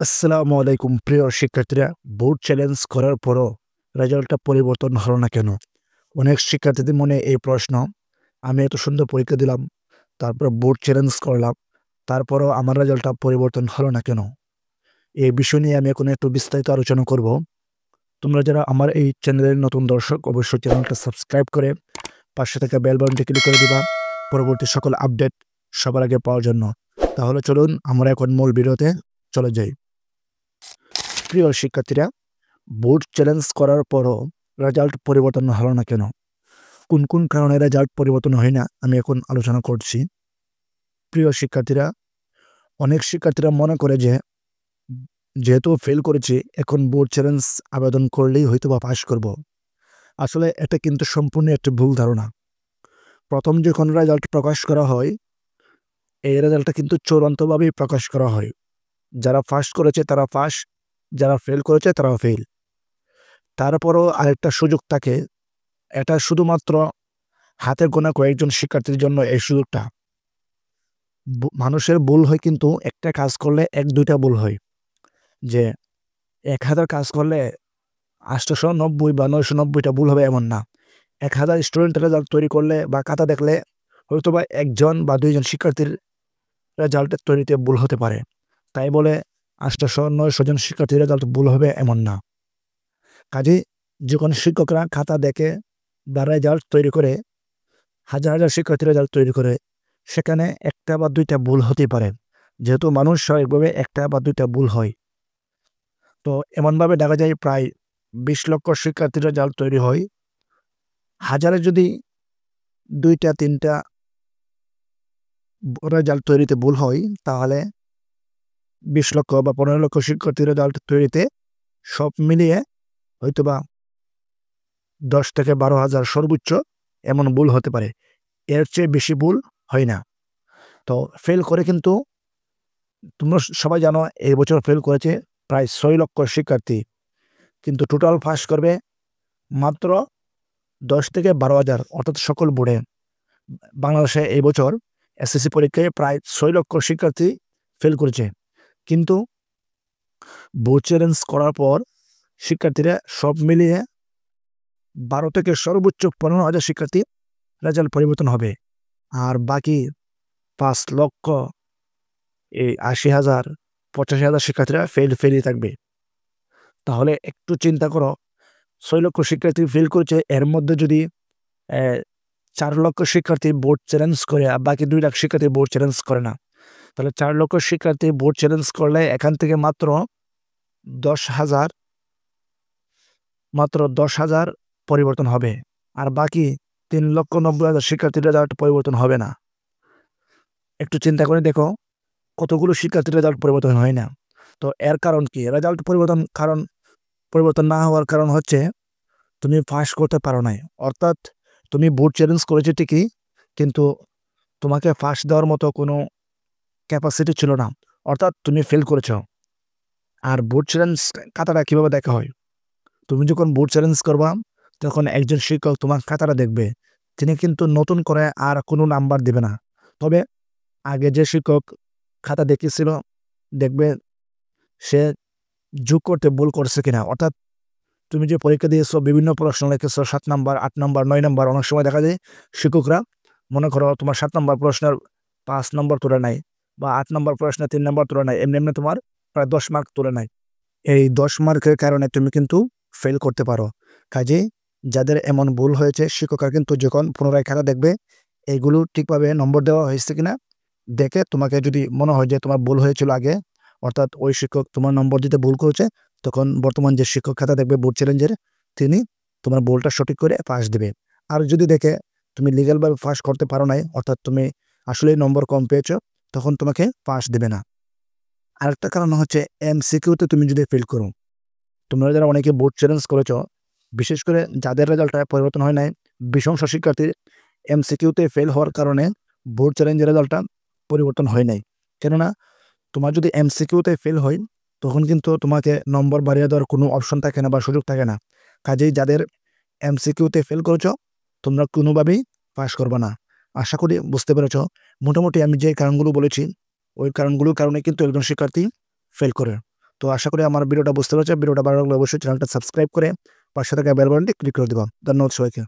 আসসালামু আলাইকুম প্রিয় শিক্ষার্থীরা। বোর্ড চ্যালেঞ্জ করার পরও রেজাল্টটা পরিবর্তন হলো না কেন? অনেক শিক্ষার্থীদের মনে এই প্রশ্ন। আমি এত সুন্দর পরীক্ষা দিলাম, তারপর বোর্ড চ্যালেঞ্জ করলাম, তারপরও আমার রেজাল্টটা পরিবর্তন হলো না কেন? এই বিষয় নিয়ে আমি এখন একটু বিস্তারিত আলোচনা করব। তোমরা যারা আমার এই চ্যানেলের নতুন দর্শক, অবশ্যই চ্যানেলটা সাবস্ক্রাইব করে পাশে থাকা বেল বাটনটি ক্লিক করে দিবা পরবর্তী সকল আপডেট সবার আগে পাওয়ার জন্য। তাহলে চলুন আমরা এখন মূল ভিডিওতে চলে যাই। প্রিয় শিক্ষার্থীরা, বোর্ড চ্যালেঞ্জ করার পরও রেজাল্ট পরিবর্তন হলো না কেন? কোন কোন কারণে রেজাল্ট পরিবর্তন হয় না আমি এখন আলোচনা করছি। প্রিয় শিক্ষার্থীরা, অনেক শিক্ষার্থীরা মনে করে যে যেহেতু ফেল করেছি এখন বোর্ড চ্যালেঞ্জ আবেদন করলেই হয়তো বা পাশ করব। আসলে এটা কিন্তু সম্পূর্ণ একটা ভুল ধারণা। প্রথম যখন রেজাল্ট প্রকাশ করা হয়, এই রেজাল্টটা কিন্তু চূড়ান্তভাবেই প্রকাশ করা হয়। যারা পাস করেছে তারা পাস, যারা ফেল করেছে তারা ফেল। তারপরও আরেকটা সুযোগ থাকে, এটা শুধুমাত্র হাতে গোনা কয়েকজন শিক্ষার্থীর জন্য এই সুযোগটা। মানুষের ভুল হয় কিন্তু একটা কাজ করলে ১-২টা ভুল হয়। যে ১,০০০ কাজ করলে ৮৯০ বা ৯৯০টা ভুল হবে এমন না। ১,০০০ স্টুডেন্টের রেজাল্ট তৈরি করলে বা খাতা দেখলে হয়তোবা ১ জন বা ২ জন শিক্ষার্থীর রেজাল্টের তৈরিতে ভুল হতে পারে। তাই বলে ৮০০-৯০০ জন শিক্ষার্থীর রেজাল্ট ভুল হবে এমন না। কাজেই যখন শিক্ষকরা খাতা দেখে বা রেজাল্ট তৈরি করে, হাজার, হাজার শিক্ষার্থীর রেজাল্ট তৈরি করে, সেখানে ১টা বা ২টা ভুল হতেই পারে। যেহেতু মানুষ স্বাভাবিকভাবে ১টা বা ২টা ভুল হয়। তো এমনভাবে দেখা যায় প্রায় ২০ লক্ষ শিক্ষার্থীর রেজাল্ট তৈরি হয়। হাজারে যদি ২টা-৩টা রেজাল্ট তৈরিতে ভুল হয়, তাহলে ২০ লক্ষ বা ১৫ লক্ষ শিক্ষার্থীর রেজাল্ট তৈরিতে সব মিলিয়ে হয়তোবা ১০,০০০-১২,০০০ সর্বোচ্চ এমন ভুল হতে পারে। এর চেয়ে বেশি ভুল হয় না। তো ফেল করে কিন্তু তোমরা সবাই জানো এই বছর ফেল করেছে প্রায় ৬ লক্ষ শিক্ষার্থী। কিন্তু টোটাল পাস করবে মাত্র ১০,০০০-১২,০০০ অর্থাৎ সকল বোর্ডে। বাংলাদেশে এই বছর এসএসসি পরীক্ষায় প্রায় ৬ লক্ষ শিক্ষার্থী ফেল করেছে। কিন্তু বোর্ড চ্যালেঞ্জ করার পর শিক্ষার্থীরা সব মিলিয়ে ১২ থেকে সর্বোচ্চ ১৫,০০০ শিক্ষার্থী রেজাল্ট পরিবর্তন হবে। আর বাকি ৫ লক্ষ, এই ৮০,০০০, ৮৫,০০০ শিক্ষার্থীরা ফেলই থাকবে। তাহলে একটু চিন্তা করো, ৬ লক্ষ শিক্ষার্থী ফেল করেছে, এর মধ্যে যদি ৪ লক্ষ শিক্ষার্থী বোর্ড চ্যালেঞ্জ করে আর বাকি ২ লাখ শিক্ষার্থী বোর্ড চ্যালেঞ্জ করে না, তাহলে ৪ লক্ষ শিক্ষার্থী বোর্ড চ্যালেঞ্জ করলে এখান থেকে মাত্র ১০,০০০ পরিবর্তন হবে। আর বাকি ৩,৯০,০০০ শিক্ষার্থীর রেজাল্ট পরিবর্তন হবে না। একটু চিন্তা করে দেখো, কতগুলো শিক্ষার্থীর রেজাল্ট পরিবর্তন হয় না। তো এর কারণ কি? রেজাল্ট পরিবর্তন না হওয়ার কারণ হচ্ছে তুমি পাস করতে পারো নাই। অর্থাৎ তুমি বোর্ড চ্যালেঞ্জ করেছো ঠিকই, কিন্তু তোমাকে পাস দেওয়ার মতো কোনো ক্যাপাসিটি ছিল না। অর্থাৎ তুমি ফেল করেছো। আর বোর্ড চ্যালেঞ্জ খাতাটা কিভাবে দেখা হয়? তুমি যখন বোর্ড চ্যালেঞ্জ করবা, তখন একজন শিক্ষক তোমার খাতাটা দেখবে। তিনি কিন্তু নতুন করে আর কোনো নাম্বার দিবে না। তবে আগে যে শিক্ষক খাতা দেখিয়েছিল, দেখবে সে যোগ করতে ভুল করছে কিনা। অর্থাৎ তুমি যে পরীক্ষা দিয়েছো, বিভিন্ন প্রশ্ন লিখেছো ৭ নাম্বার, ৮ নাম্বার, ৯ নাম্বার, অনেক সময় দেখা যায় শিক্ষকরা মনে করো তোমার ৭ নাম্বার প্রশ্নের ৫ নম্বর তুলে নেয় বা ৮ নাম্বার প্রশ্নে ৩ নাম্বার তুলে নেয়। এমনি তোমার প্রায় ১০ মার্ক তুলে নেয়। এই ১০ মার্কের কারণে তুমি কিন্তু ফেল করতে পারো। কাজেই যাদের এমন ভুল হয়েছে, শিক্ষকরা কিন্তু যখন পুনরায় খাতা দেখবে, এইগুলো ঠিকভাবে নম্বর দেওয়া হয়েছে কিনা দেখে, তোমাকে যদি মনে হয় যে তোমার ভুল হয়েছিল আগে, অর্থাৎ ওই শিক্ষক তোমার নম্বর দিতে ভুল করেছে, তখন বর্তমান যে শিক্ষক খাতা দেখবে বোর্ড চ্যালেঞ্জের, তিনি তোমার ভুলটা সঠিক করে পাস দিবে। আর যদি দেখে তুমি লিগ্যালভাবে পাস করতে পারো নাই, অর্থাৎ তুমি আসলেই নম্বর কম পেয়েছো, তখন তোমাকে পাস দেবে না। আরেকটা কারণ হচ্ছে এমসিকিউতে তুমি যদি ফেল করো। তোমরা যারা অনেকে বোর্ড চ্যালেঞ্জ করেছো, বিশেষ করে যাদের রেজাল্টটা পরিবর্তন হয় নাই, বিশংশ শিক্ষার্থীর এমসিকিউতে ফেল হওয়ার কারণে বোর্ড চ্যালেঞ্জের রেজাল্টটা পরিবর্তন হয় নাই। কেননা তোমার যদি এমসিকিউতে ফেল হয়, তখন কিন্তু তোমাকে নম্বর বাড়িয়ে দেওয়ার কোনো অপশন থাকে না বা সুযোগ থাকে না। কাজেই যাদের এমসিকিউতে ফেল করেছো, তোমরা কোনোভাবেই পাস করবে না। আশা করি বুঝতে পেরেছ। মোটামুটি আমি যে কারণগুলো বলেছি, ওই কারণগুলোর কারণে কিন্তু একজন শিক্ষার্থী ফেল করে। তো আশা করি আমার ভিডিওটা বুঝতে পেরেছো। ভিডিওটা ভালো লাগলে অবশ্যই চ্যানেলটা সাবস্ক্রাইব করে পাশে থাকা বেল বাটনটি ক্লিক করে দিবা। ধন্যবাদ সবাইকে।